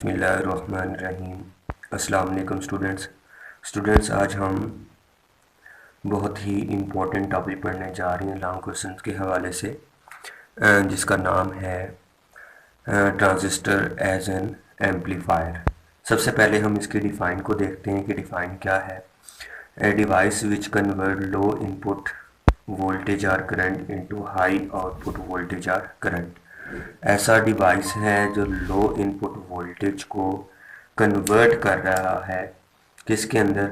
बिस्मिल्लाहिर्रहमानिर्रहीम। अस्सलाम वालेकुम स्टूडेंट्स, आज हम बहुत ही इम्पोर्टेंट टॉपिक पढ़ने जा रहे हैं लॉन्ग क्वेश्चंस के हवाले से, जिसका नाम है ट्रांजिस्टर एज एन एम्पलीफायर। सबसे पहले हम इसकी डिफ़ाइन को देखते हैं कि डिफ़ाइन क्या है। A device which convert low input voltage or current into high output voltage or current. ऐसा डिवाइस है जो लो इनपुट वोल्टेज को कन्वर्ट कर रहा है किसके अंदर,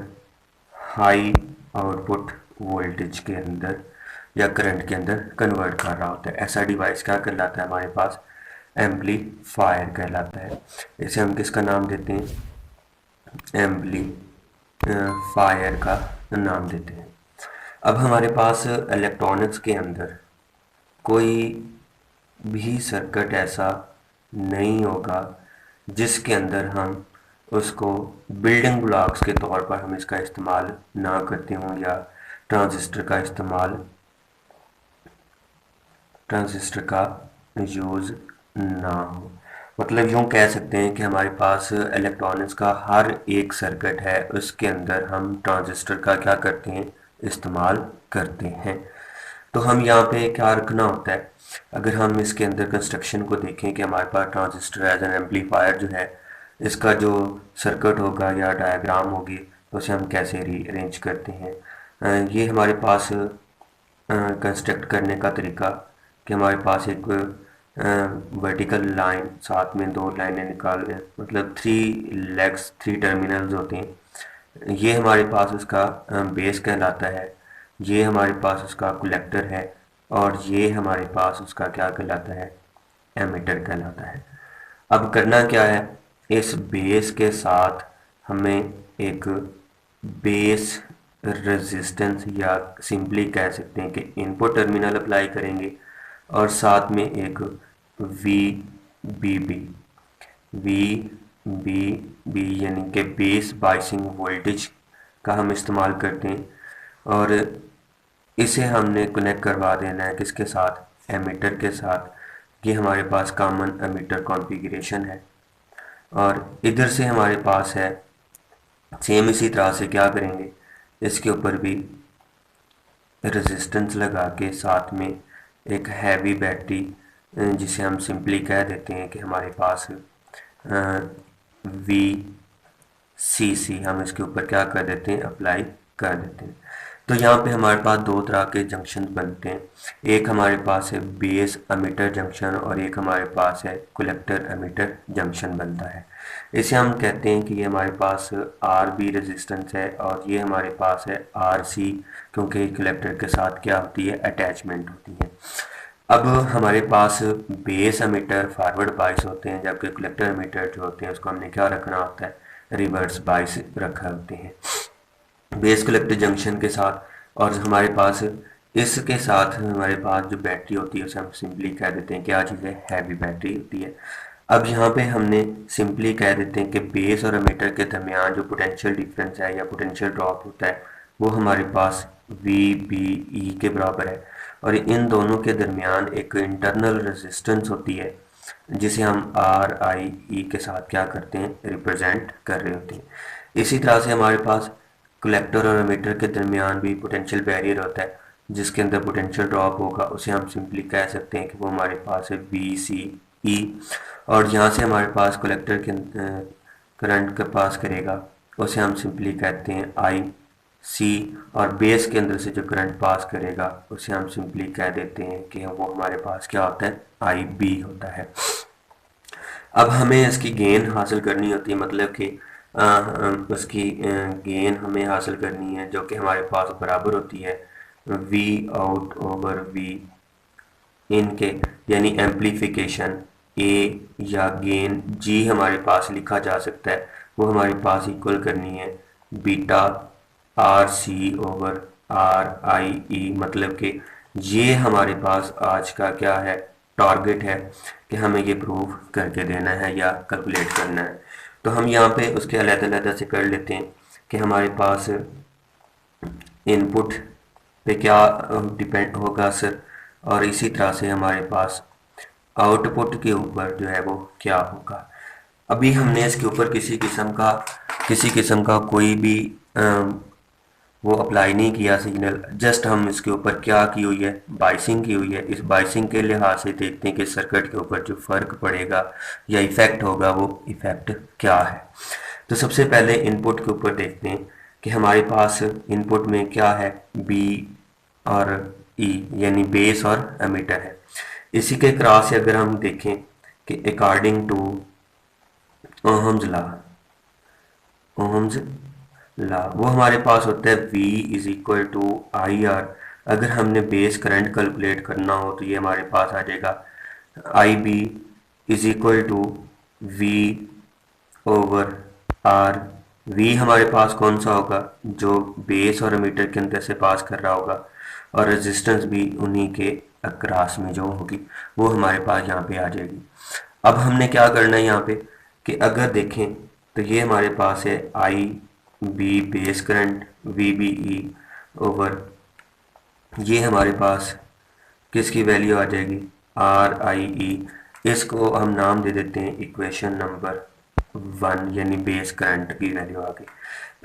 हाई आउटपुट वोल्टेज के अंदर या करंट के अंदर कन्वर्ट कर रहा होता है। ऐसा डिवाइस क्या कहलाता है, हमारे पास एम्पलीफायर कहलाता है। इसे हम किसका नाम देते हैं, एम्पलीफायर का नाम देते हैं। अब हमारे पास इलेक्ट्रॉनिक्स के अंदर कोई भी सर्किट ऐसा नहीं होगा जिसके अंदर हम उसको बिल्डिंग ब्लॉक्स के तौर पर हम इसका इस्तेमाल ना करते हों या ट्रांजिस्टर का यूज़ ना हो। मतलब यूँ कह सकते हैं कि हमारे पास इलेक्ट्रॉनिक्स का हर एक सर्किट है, उसके अंदर हम ट्रांजिस्टर का क्या करते हैं, इस्तेमाल करते हैं। तो हम यहाँ पे क्या रखना होता है, अगर हम इसके अंदर कंस्ट्रक्शन को देखें कि हमारे पास ट्रांजिस्टर एज एन एम्पलीफायर जो है, इसका जो सर्किट होगा या डायग्राम होगी तो उसे हम कैसे अरेंज करते हैं। ये हमारे पास कंस्ट्रक्ट करने का तरीका कि हमारे पास एक वर्टिकल लाइन, साथ में दो लाइनें निकाल लें, मतलब 3 लेग्स 3 टर्मिनल्स होते हैं। ये हमारे पास उसका बेस कहलाता है, ये हमारे पास उसका कलेक्टर है और ये हमारे पास उसका क्या कहलाता है, एमीटर कहलाता है। अब करना क्या है, इस बेस के साथ हमें एक बेस रेजिस्टेंस या सिंपली कह सकते हैं कि इनपुट टर्मिनल अप्लाई करेंगे और साथ में एक वी यानी कि बेस बाइसिंग वोल्टेज का हम इस्तेमाल करते हैं और इसे हमने कनेक्ट करवा देना है किसके साथ, एमीटर के साथ। ये हमारे पास कॉमन एमीटर कॉन्फ़िगरेशन है और इधर से हमारे पास है सेम इसी तरह से क्या करेंगे, इसके ऊपर भी रेजिस्टेंस लगा के साथ में एक हैवी बैटरी, जिसे हम सिंपली कह देते हैं कि हमारे पास VCC, हम इसके ऊपर क्या कर देते हैं, अप्लाई कर देते हैं। तो यहाँ पे हमारे पास दो तरह के जंक्शन बनते हैं, एक हमारे पास है बेस एमीटर जंक्शन और एक हमारे पास है कलेक्टर एमीटर जंक्शन बनता है। इसे हम कहते हैं कि ये हमारे पास RB रेजिस्टेंस है और ये हमारे पास है RC, क्योंकि कलेक्टर के साथ क्या होती है, अटैचमेंट होती है। अब हमारे पास बेस एमीटर फॉरवर्ड बाइस होते हैं, जबकि कलेक्टर एमीटर जो होते हैं उसको हमने क्या रखना होता है, रिवर्स बाइस रखा होते हैं बेस कलेक्टर जंक्शन के साथ। और हमारे पास इसके साथ हमारे पास जो बैटरी होती है उसे हम सिंपली कह देते हैं क्या चीज़ है, हैवी बैटरी होती है। अब यहाँ पे हमने सिंपली कह देते हैं कि बेस और एमीटर के दरमियान जो पोटेंशियल डिफरेंस है या पोटेंशियल ड्रॉप होता है वो हमारे पास VBE के बराबर है और इन दोनों के दरमियान एक इंटरनल रेजिस्टेंस होती है जिसे हम RIE के साथ क्या करते हैं, रिप्रेजेंट कर रहे होते हैं। इसी तरह से हमारे पास कलेक्टर और एमीटर के दरमियान भी पोटेंशियल बैरियर होता है जिसके अंदर पोटेंशियल ड्रॉप होगा, उसे हम सिंपली कह सकते हैं कि वो हमारे पास है VCE। और यहाँ से हमारे पास कलेक्टर के करंट के पास करेगा उसे हम सिंपली कहते हैं IC और बेस के अंदर से जो करंट पास करेगा उसे हम सिंपली कह देते हैं कि वो हमारे पास क्या होता है, IB होता है। अब हमें इसकी गेन हासिल करनी होती है, मतलब कि उसकी गेन हमें हासिल करनी है जो कि हमारे पास बराबर होती है V आउट ओवर V इन के, यानी एम्पलीफिकेशन A या गेन G हमारे पास लिखा जा सकता है, वो हमारे पास इक्वल करनी है बीटा RC ओवर RIE। मतलब कि ये हमारे पास आज का क्या है, टारगेट है कि हमें ये प्रूव करके देना है या कैलकुलेट करना है। तो हम यहाँ पे उसके अलग-अलग से कर लेते हैं कि हमारे पास इनपुट पे क्या डिपेंड होगा सर, और इसी तरह से हमारे पास आउटपुट के ऊपर जो है वो क्या होगा। अभी हमने इसके ऊपर किसी किस्म का कोई भी वो अप्लाई नहीं किया सिग्नल, जस्ट हम इसके ऊपर क्या की हुई है, बाइसिंग की हुई है। इस बाइसिंग के लिहाज से देखते हैं कि सर्किट के ऊपर जो फ़र्क पड़ेगा या इफ़ेक्ट होगा वो इफ़ेक्ट क्या है। तो सबसे पहले इनपुट के ऊपर देखते हैं कि हमारे पास इनपुट में क्या है, बी और ई यानी बेस और एमीटर है। इसी के क्रॉस से अगर हम देखें कि according to Ohm's law, Ohm's law वो हमारे पास होता है V is equal to I R. अगर हमने बेस करंट कैलकुलेट करना हो तो ये हमारे पास आ जाएगा I B is equal to V over R. V हमारे पास कौन सा होगा, जो बेस और एमीटर के अंदर से पास कर रहा होगा, और रेजिस्टेंस भी उन्हीं के अक्रॉस में जो होगी वो हमारे पास यहाँ पे आ जाएगी। अब हमने क्या करना है यहाँ पे कि अगर देखें तो ये हमारे पास है I B base current, V B E over, ये हमारे पास किसकी वैल्यू आ जाएगी, आर आई ई। इसको हम नाम दे देते हैं इक्वेशन नंबर 1 यानी बेस करंट की वैल्यू आ गई।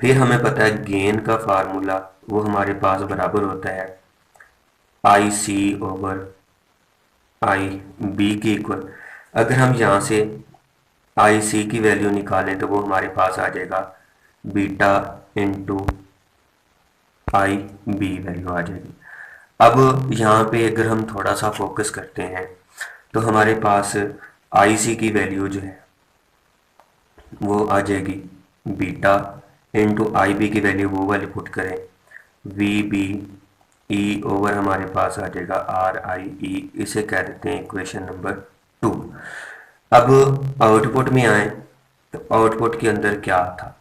फिर हमें पता है गेन का फार्मूला वो हमारे पास बराबर होता है आई सी ओवर आई बी के इक्वल। अगर हम यहाँ से आई सी की वैल्यू निकालें तो वो हमारे पास आ जाएगा बीटा इंटू आई बी वैल्यू आ जाएगी। अब यहाँ पे अगर हम थोड़ा सा फोकस करते हैं तो हमारे पास आई सी की वैल्यू जो है वो आ जाएगी बीटा इंटू आई बी की वैल्यू वो वाली पुट करें, वी बी ई ओवर हमारे पास आ जाएगा आर आई ई। इसे कह देते हैं इक्वेशन नंबर 2। अब आउटपुट में आए तो आउटपुट के अंदर क्या था,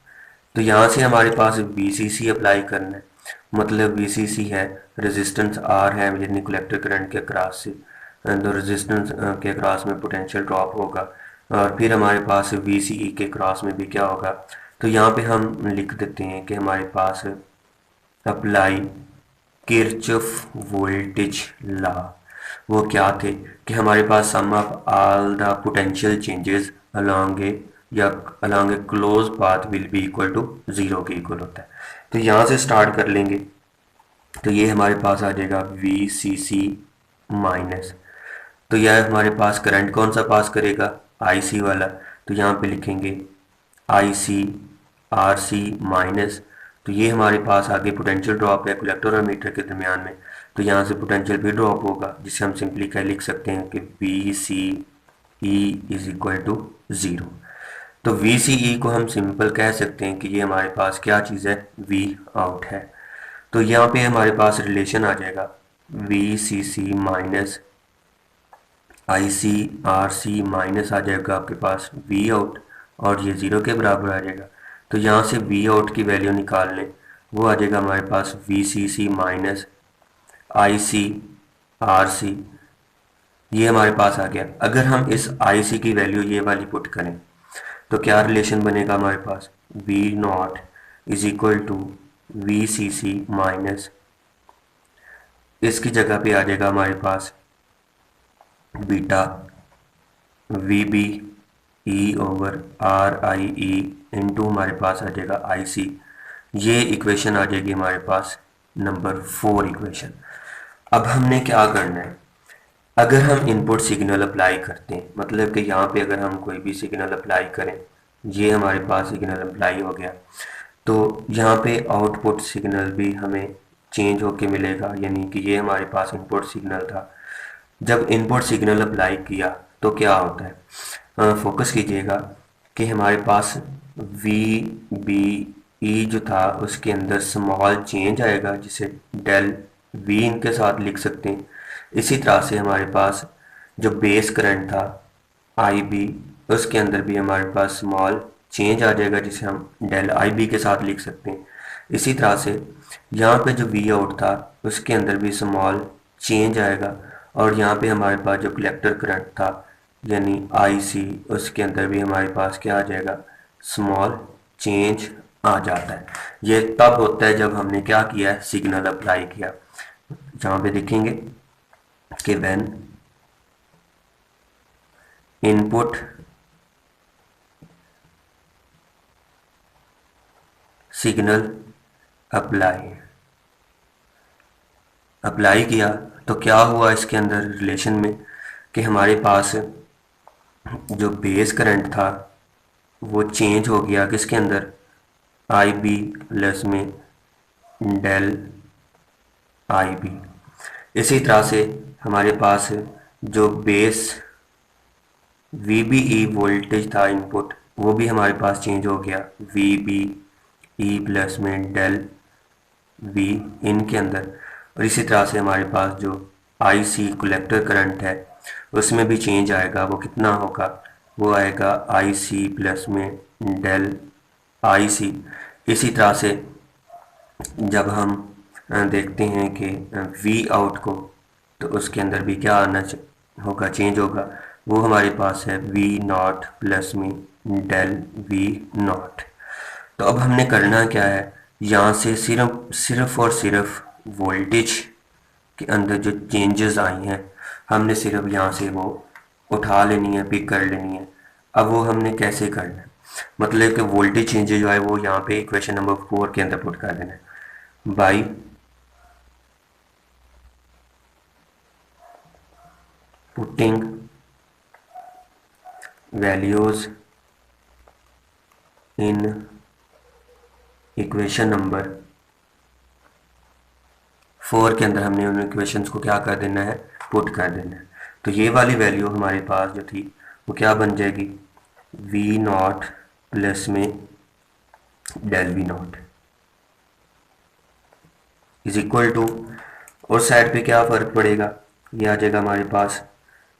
तो यहाँ से हमारे पास VCC अप्लाई करना है। मतलब VCC है रेजिस्टेंस R है यानी कलेक्टर करंट के क्रॉस से, तो रेजिस्टेंस के क्रॉस में पोटेंशियल ड्रॉप होगा, और फिर हमारे पास VCE के क्रॉस में भी क्या होगा। तो यहाँ पे हम लिख देते हैं कि हमारे पास अप्लाई किरचॉफ वोल्टेज लॉ। वो क्या थे कि हमारे पास sum of all the potential changes along a या along a close path will be equal to 0 के इक्वल होता है। तो यहाँ से स्टार्ट कर लेंगे तो ये हमारे पास आ जाएगा VCC माइनस। तो यह हमारे पास करंट कौन सा पास करेगा, IC वाला। तो यहाँ पे लिखेंगे IC RC माइनस। तो ये हमारे पास आगे पोटेंशियल ड्रॉप है कलेक्टर और मीटर के दरमियान में, तो यहाँ से पोटेंशियल भी ड्रॉप होगा, जिसे हम सिंपली क्या लिख सकते हैं कि VCE इज इक्वल टू 0। तो VCE को हम सिंपल कह सकते हैं कि ये हमारे पास क्या चीज़ है, V आउट है। तो यहाँ पे हमारे पास रिलेशन आ जाएगा VCC माइनस ICRC माइनस आ जाएगा आपके पास V आउट, और ये 0 के बराबर आ जाएगा। तो यहाँ से V आउट की वैल्यू निकाल लें, वो आ जाएगा हमारे पास VCC माइनस ICRC, ये हमारे पास आ गया। अगर हम इस IC की वैल्यू ये वाली पुट करें तो क्या रिलेशन बनेगा हमारे पास, V not is equal to VCC minus, इसकी जगह पे आ जाएगा हमारे पास beta VB E over RIE into हमारे पास आ जाएगा IC। ये इक्वेशन आ जाएगी हमारे पास नंबर 4 इक्वेशन। अब हमने क्या करना है, अगर हम इनपुट सिग्नल अप्लाई करते हैं, मतलब कि यहाँ पे अगर हम कोई भी सिग्नल अप्लाई करें, ये हमारे पास सिग्नल अप्लाई हो गया, तो यहाँ पे आउटपुट सिग्नल भी हमें चेंज होके मिलेगा, यानी कि ये हमारे पास इनपुट सिग्नल था। जब इनपुट सिग्नल अप्लाई किया तो क्या होता है, फोकस कीजिएगा कि हमारे पास VBE जो था उसके अंदर स्मॉल चेंज आएगा, जिसे डेल V इनके साथ लिख सकते हैं। इसी तरह से हमारे पास जो बेस करंट था IB, उसके अंदर भी हमारे पास स्मॉल चेंज आ जाएगा, जिसे हम डेल IB के साथ लिख सकते हैं। इसी तरह से यहाँ पे जो V आउट था उसके अंदर भी स्मॉल चेंज आएगा, और यहाँ पे हमारे पास जो कलेक्टर करंट था यानी IC, उसके अंदर भी हमारे पास क्या आ जाएगा, स्मॉल चेंज आ जाता है। ये तब होता है जब हमने क्या किया है, सिग्नल अप्लाई किया। जहाँ पे देखेंगे कि व्हेन इनपुट सिग्नल अप्लाई किया तो क्या हुआ इसके अंदर रिलेशन में कि हमारे पास जो बेस करंट था वो चेंज हो गया किसके अंदर, आई बी प्लस में डेल आई बी। इसी तरह से हमारे पास जो base V B E voltage था इनपुट, वो भी हमारे पास चेंज हो गया वी बी ई प्लस में डेल वी इन के अंदर। और इसी तरह से हमारे पास जो आई सी कलेक्टर करंट है उसमें भी चेंज आएगा। वो कितना होगा, वो आएगा आई सी प्लस में डेल आई सी। इसी तरह से जब हम देखते हैं कि वी आउट को, तो उसके अंदर भी क्या आना होगा, चेंज होगा। वो हमारे पास है वी नॉट प्लस में डेल वी नॉट। तो अब हमने करना क्या है, यहाँ से सिर्फ और सिर्फ वोल्टेज के अंदर जो चेंजेस आई हैं हमने सिर्फ यहाँ से वो उठा लेनी है, पिक कर लेनी है। अब वो हमने कैसे करना है, मतलब कि वोल्टेज चेंजेस जो है वो यहाँ पे इक्वेशन नंबर 4 के अंदर पुट कर देना है by putting values in equation number 4 के अंदर हमने उन इक्वेशंस को क्या कर देना है, पुट कर देना है। तो ये वाली वैल्यू हमारे पास जो थी वो क्या बन जाएगी, वी नॉट प्लस में del V not is equal to, और साइड पे क्या फ़र्क पड़ेगा, ये आ जाएगा हमारे पास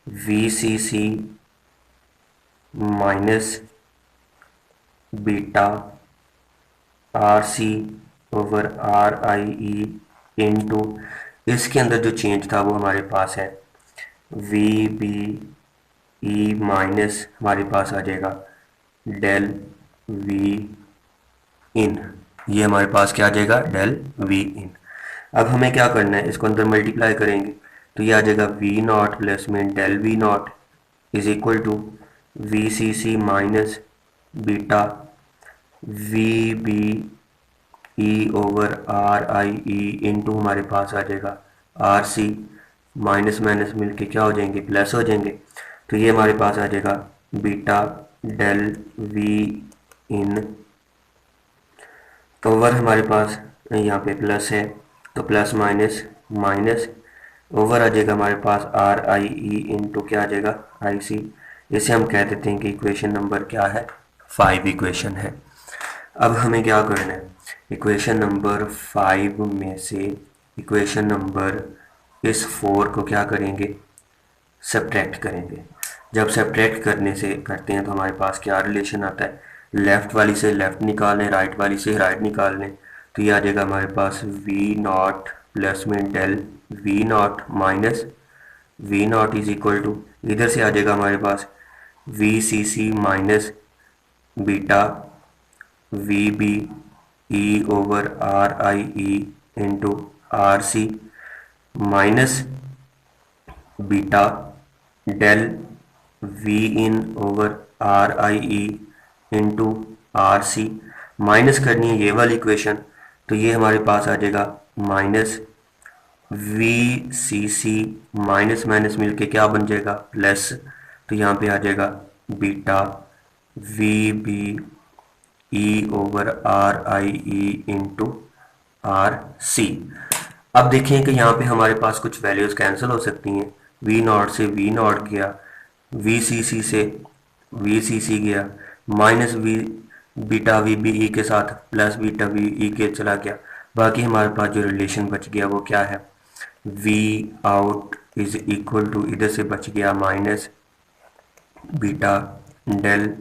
V C C minus beta R C over R I E into, इसके अंदर जो चेंज था वो हमारे पास है वी बी ई माइनस हमारे पास आ जाएगा डेल वी इन। ये हमारे पास क्या आ जाएगा, डेल वी इन। अब हमें क्या करना है, इसको अंदर मल्टीप्लाई करेंगे तो ये आ जाएगा वी नॉट प्लस में del V not is equal to V C C minus beta V B E over R I E into हमारे पास आ जाएगा आर सी, माइनस माइनस मिलके क्या हो जाएंगे, प्लस हो जाएंगे। तो ये हमारे पास आ जाएगा beta del V in over हमारे पास यहाँ पे प्लस है तो प्लस माइनस माइनस ओवर आ जाएगा हमारे पास आर आई ई इंटू क्या आ जाएगा आई सी। इसे हम कह देते हैं कि इक्वेशन नंबर क्या है, 5 इक्वेशन है। अब हमें क्या करना है, इक्वेशन नंबर 5 में से इक्वेशन नंबर इस 4 को क्या करेंगे, सब्ट्रैक्ट करेंगे। जब सब्ट्रैक्ट करते हैं तो हमारे पास क्या रिलेशन आता है, लेफ़्ट वाली से लेफ़्ट निकाल लें, राइट वाली से राइट निकाल लें। तो ये आ जाएगा हमारे पास वी नॉट प्लस में del V not minus V not is equal to, इधर से आ जाएगा हमारे पास V C C minus beta V B E over R I E into R C minus beta del V in over R I E into R C. Minus करनी है ये वाली इक्वेशन, तो ये हमारे पास आ जाएगा minus V C C minus minus मिलके क्या बन जाएगा, प्लस। तो यहाँ पे आ जाएगा beta V B E over R I E into R C. अब देखें कि यहाँ पे हमारे पास कुछ वैल्यूज़ कैंसिल हो सकती हैं। वी नॉट से वी नॉट गया, वी सी सी से वी सी सी गया, minus V beta V B E के साथ प्लस बीटा वी ई के चला गया। बाकी हमारे पास जो रिलेशन बच गया वो क्या है, V out is equal to, इधर से बच गया minus beta del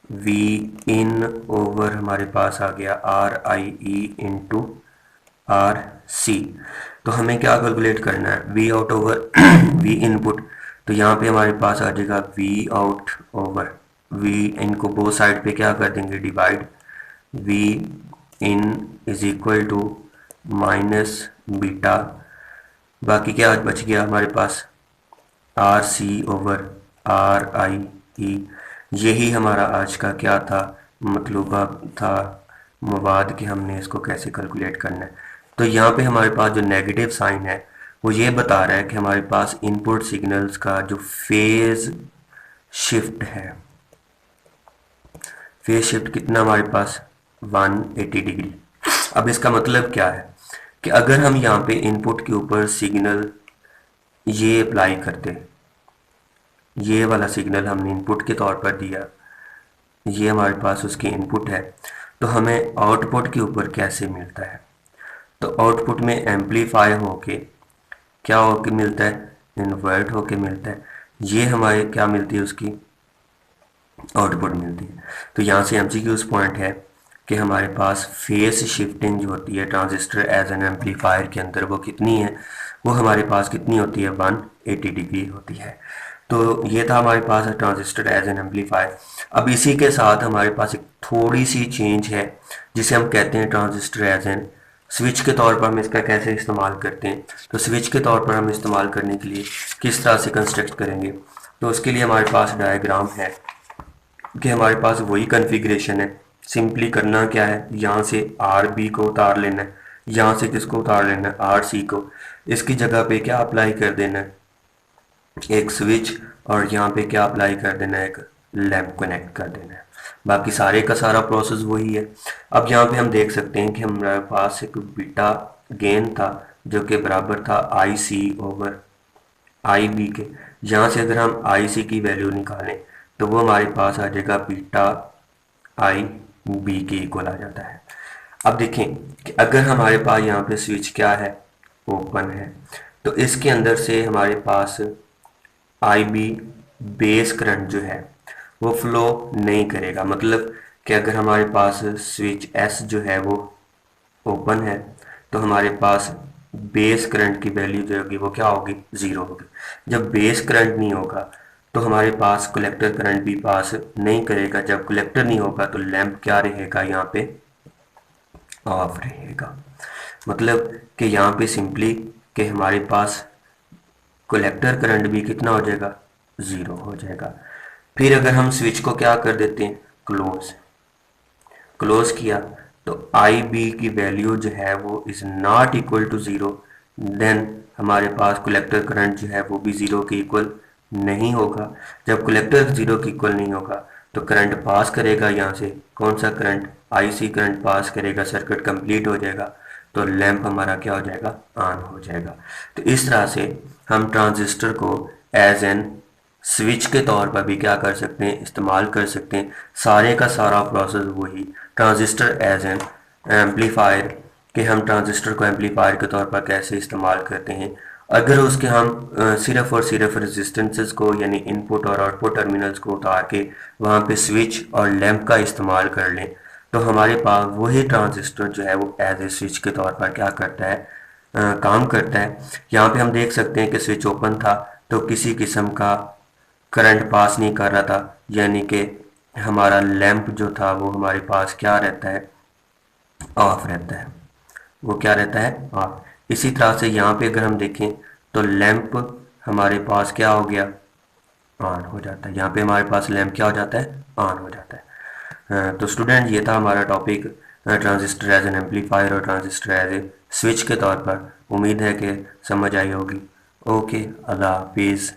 V in over हमारे पास आ गया R I E into R C. तो हमें क्या कैलकुलेट करना है, V out over V input. तो यहाँ पे हमारे पास आ जाएगा वी आउट ओवर वी, इनको बोथ साइड पे क्या कर देंगे, divide. V in is equal to minus beta, बाकी क्या बच गया हमारे पास R C over R I E. यही हमारा आज का क्या था, मतलूबा था मवाद के हमने इसको कैसे कैलकुलेट करना है। तो यहाँ पे हमारे पास जो नेगेटिव साइन है वो ये बता रहा है कि हमारे पास इनपुट सिग्नल्स का जो फेज शिफ्ट है, फेज शिफ्ट कितना हमारे पास 180 डिग्री। अब इसका मतलब क्या है कि अगर हम यहाँ पे इनपुट के ऊपर सिग्नल ये अप्लाई करते, ये वाला सिग्नल हमने इनपुट के तौर पर दिया, ये हमारे पास उसकी इनपुट है, तो हमें आउटपुट के ऊपर कैसे मिलता है। तो आउटपुट में एम्पलीफाई होके क्या होके मिलता है, इन्वर्ट होके मिलता है। ये हमारे क्या मिलती है, उसकी आउटपुट मिलती है। तो यहाँ से एमसीक्यूज पॉइंट है कि हमारे पास फेस शिफ्टिंग जो होती है ट्रांजिस्टर एज एन एम्पलीफायर के अंदर वो कितनी है, वो हमारे पास कितनी होती है, 180 डिग्री होती है। तो ये था हमारे पास ट्रांजिस्टर एज एन एम्पलीफायर। अब इसी के साथ हमारे पास एक थोड़ी सी चेंज है जिसे हम कहते हैं ट्रांजिस्टर एज एन स्विच के तौर पर हम इसका कैसे इस्तेमाल करते हैं। तो स्विच के तौर पर हम इस्तेमाल करने के लिए किस तरह से कंस्ट्रक्ट करेंगे, तो उसके लिए हमारे पास डायग्राम है कि हमारे पास वही कॉन्फ़िगरेशन है। सिंपली करना क्या है, यहाँ से आर बी को उतार लेना है, यहाँ से किसको उतार लेना है, आर सी को। इसकी जगह पे क्या अप्लाई कर देना है, एक स्विच, और यहाँ पे क्या अप्लाई कर देना है, एक लैंप कनेक्ट कर देना है। बाकी सारे का सारा प्रोसेस वही है। अब यहाँ पे हम देख सकते हैं कि हमारे पास एक बीटा गेन था जो कि बराबर था आई सी ओवर आई बी के। यहाँ से अगर हम आई सी की वैल्यू निकालें तो वो हमारे पास आ जाएगा बीटा आई बी के इक्वल आ जाता है। अब देखें कि अगर हमारे पास यहाँ पे स्विच क्या है, ओपन है, तो इसके अंदर से हमारे पास आई बी बेस करंट जो है वो फ्लो नहीं करेगा। मतलब कि अगर हमारे पास स्विच एस जो है वो ओपन है तो हमारे पास बेस करंट की वैल्यू जो होगी वो क्या होगी, ज़ीरो होगी। जब बेस करंट नहीं होगा तो हमारे पास कलेक्टर करंट भी पास नहीं करेगा। जब कलेक्टर नहीं होगा तो लैंप क्या रहेगा, यहाँ पे ऑफ रहेगा। मतलब कि यहाँ पे सिंपली कि हमारे पास कलेक्टर करंट भी कितना हो जाएगा, ज़ीरो हो जाएगा। फिर अगर हम स्विच को क्या कर देते हैं, क्लोज किया, तो आई बी की वैल्यू जो है वो is not equal to zero, then हमारे पास कलेक्टर करंट जो है वो भी ज़ीरो के इक्वल नहीं होगा। जब कलेक्टर ज़ीरो के इक्वल नहीं होगा तो करंट पास करेगा, यहाँ से कौन सा करंट, आईसी करंट पास करेगा, सर्किट कंप्लीट हो जाएगा, तो लैंप हमारा क्या हो जाएगा, ऑन हो जाएगा। तो इस तरह से हम ट्रांजिस्टर को एज एन स्विच के तौर पर भी क्या कर सकते हैं, इस्तेमाल कर सकते हैं। सारे का सारा प्रोसेस वही, ट्रांजिस्टर एज एन एम्पलीफायर कि हम ट्रांजिस्टर को एम्पलीफायर के तौर पर कैसे इस्तेमाल करते हैं। अगर उसके हम सिर्फ और सिर्फ रेजिस्टेंसेस को यानी इनपुट और आउटपुट टर्मिनल्स को उतार के वहाँ पे स्विच और लैंप का इस्तेमाल कर लें तो हमारे पास वही ट्रांजिस्टर जो है वो एज ए स्विच के तौर पर क्या करता है, काम करता है। यहाँ पे हम देख सकते हैं कि स्विच ओपन था तो किसी किस्म का करंट पास नहीं कर रहा था, यानी कि हमारा लैंप जो था वो हमारे पास क्या रहता है, ऑफ रहता है। वो क्या रहता है, ऑफ। इसी तरह से यहाँ पे अगर हम देखें तो लैंप हमारे पास क्या हो गया, ऑन हो जाता है। यहाँ पे हमारे पास लैंप क्या हो जाता है, ऑन हो जाता है। तो स्टूडेंट ये था हमारा topic transistor as an amplifier और ट्रांजिस्टर एज ए स्विच के तौर पर। उम्मीद है कि समझ आई होगी। ओके, अल्लाह हाफिज़।